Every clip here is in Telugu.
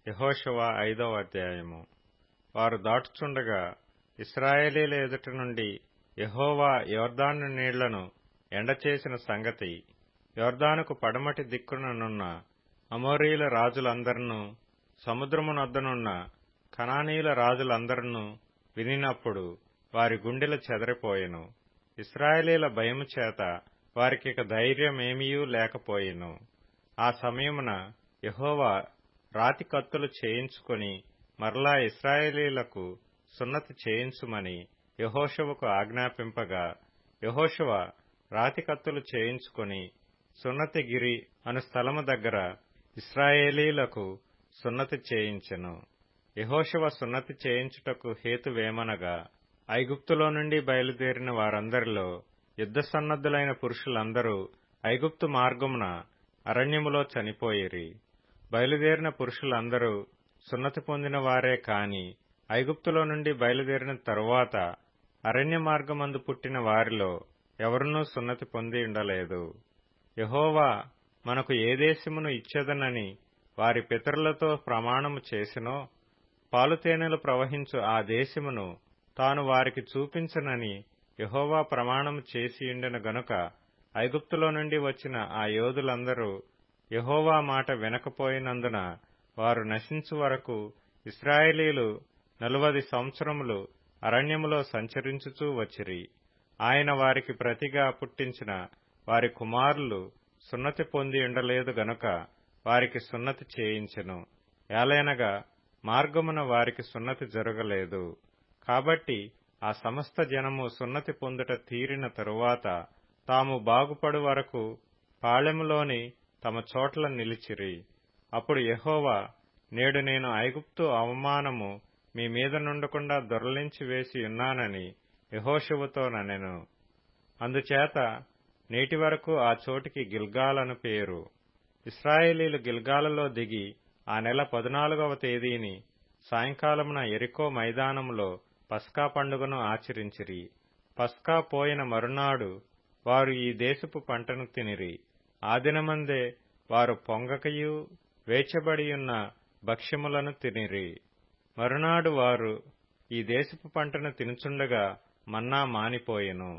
యెహోషువ 5వ అధ్యాయము. వారు దాటుచుండగా ఇశ్రాయేలీయుల ఎదుట నుండి యెహోవా యొర్దాను నీళ్లను ఎండచేసిన సంగతి యొర్దానుకు పడమటి దిక్కుననున్న అమోరీయుల రాజులందరినూ సముద్రమునొద్దనున్న కనానీయుల రాజులందరినూ వినినప్పుడు వారి గుండెలు చెదరిపోయెను. ఇశ్రాయేలీయుల భయము చేత వారికిక ధైర్యమేమియూ లేకపోయెను. ఆ సమయమున యెహోవా రాతి కత్తులు చేయించుకొని మరలా ఇశ్రాయేలీయులకు సున్నతి చేయించుమని యెహోషువకు ఆజ్ఞాపింపగా, యెహోషువ రాతి కత్తులు చేయించుకొని సున్నతిగిరి అను స్థలము దగ్గర ఇశ్రాయేలీయులకు సున్నతి చేయించెను. యెహోషువ సున్నతి చేయించుటకు హేతువేమనగా, ఐగుప్తులో నుండి బయలుదేరిన వారందరిలో యుద్ధ సన్నద్ధులైన పురుషులందరూ ఐగుప్తు మార్గమున అరణ్యములో చనిపోయిరి. బయలుదేరిన పురుషులందరూ సున్నతి పొందిన వారే కాని ఐగుప్తులో నుండి బయలుదేరిన తరువాత అరణ్య మార్గమందు పుట్టిన వారిలో ఎవరునూ సున్నతి పొంది ఉండలేదు. యెహోవా మనకు ఏ దేశమును ఇచ్చెదనని వారి పితరులతో ప్రమాణము చేసినో, పాలుతేనెలు ప్రవహించు ఆ దేశమును తాను వారికి చూపించనని యెహోవా ప్రమాణము చేసియుండెను గనుక ఐగుప్తులో నుండి వచ్చిన ఆ యోధులందరూ యెహోవా మాట వినకపోయినందున వారు నశించు వరకు ఇశ్రాయేలీయులు 40 సంవత్సరములు అరణ్యములో సంచరించుచూ వచ్చిరి. ఆయన వారికి ప్రతిగా పుట్టించిన వారి కుమారులు సున్నతి పొంది ఉండలేదు గనుక వారికి సున్నతి చేయించెను. ఏలైనగా మార్గమున వారికి సున్నతి జరగలేదు. కాబట్టి ఆ సమస్త జనము సున్నతి పొందుట తీరిన తరువాత తాము బాగుపడు వరకు పాళెములోని తమ చోట్ల నిలిచిరి. అప్పుడు యెహోవా, నేడు నేను ఐగుప్తు అవమానము మీ మీద నుండకుండా దొరలించి వేసి ఉన్నానని యెహోషువతో ననెను. అందుచేత నేటి వరకు ఆ చోటికి గిల్గాల్ అను పేరు. ఇశ్రాయేలీయులు గిల్గాలులో దిగి ఆ నెల 14వ తేదీని సాయంకాలమున యెరికో మైదానములో పస్కా పండుగను ఆచరించిరి. పస్కా పోయిన మరునాడు వారు ఈ దేశపు పంటను తినిరి. ఆ దినమందే వారు పొంగకయు వేచబడియున్న భక్ష్యములను తినిరి. మరునాడు వారు ఈ దేశపు పంటను తినుచుండగా మన్నా మానిపోయెను.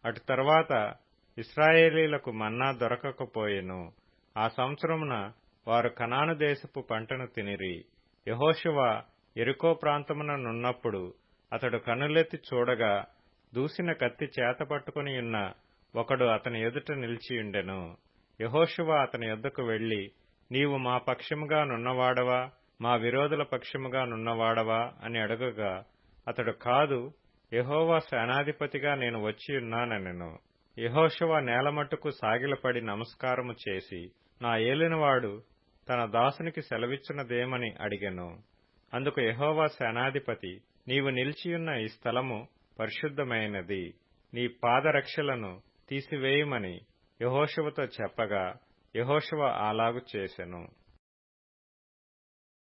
అటు తరువాత ఇశ్రాయేలీయులకు మన్నా దొరకకపోయెను. ఆ సంవత్సరమున వారు కనాను దేశపు పంటను తినిరి. యెహోషువ యెరికో ప్రాంతమున నున్నప్పుడు అతడు కన్నులెత్తి చూడగా దూసిన కత్తి చేతపట్టుకునియున్న ఒకడు అతని ఎదుట నిలిచియుండెను. యెహోషువ అతని యొద్దకు వెళ్లి, నీవు మా పక్షముగా నున్నవాడవా, మా విరోధుల పక్షముగా నున్నవాడవా అని అడుగగా, అతడు కాదు, యెహోవా సేనాధిపతిగా నేను వచ్చియున్నానెను. యెహోషువ నేలమట్టుకు సాగిలపడి నమస్కారము చేసి, నా ఏలినవాడు తన దాసునికి సెలవిచ్చునదేమని అడిగెను. అందుకు యెహోవా సేనాధిపతి, నీవు నిలిచియున్న ఈ స్థలము పరిశుద్ధమైనది, నీ పాదరక్షలను తీసివేయుమని యెహోషువతో చెప్పగా, యెహోషువ అలాగు చేసెను.